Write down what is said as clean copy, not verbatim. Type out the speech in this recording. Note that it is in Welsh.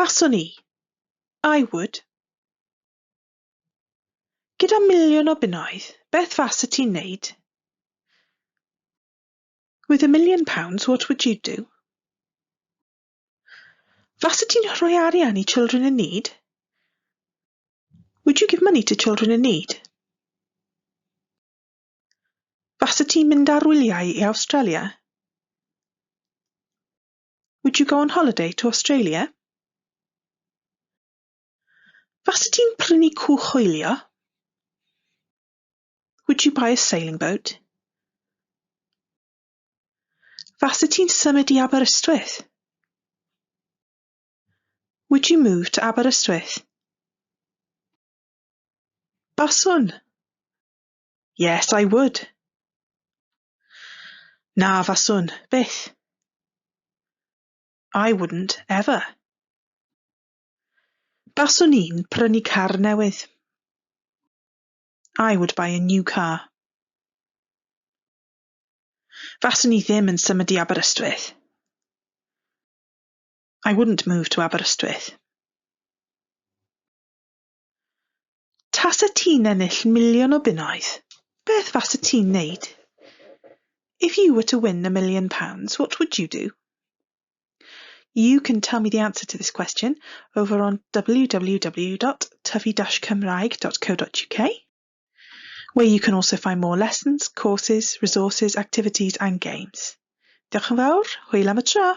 Baswn i. I would. Gyda miliwn o bunnoedd, beth fasa ti'n neud? With £1,000,000, what would you do? Fasa ti'n rhoi arian I children in need? Would you give money to children in need? Fasa ti'n mynd ar wyliau I Australia? Would you go on holiday to Australia? Fasa ti'n prynu cwch hwylio? Would you buy a sailing boat? Fasa ti'n symud I Aberystwyth? Would you move to Aberystwyth? Baswn. Yes, I would. Na, faswn, byth. I wouldn't, ever. Baswn i'n prynu car newydd. I would buy a new car. Faswn I ddim yn symud I Aberystwyth. I wouldn't move to Aberystwyth. Tasa ti'n ennill miliwn o bunnoedd, beth fasa ti'n neud? If you were to win £1,000,000, what would you do? You can tell me the answer to this question over on www.tyfu-cymraeg.co.uk, where you can also find more lessons, courses, resources, activities and games. Diolch yn fawr, hwyl am y tro!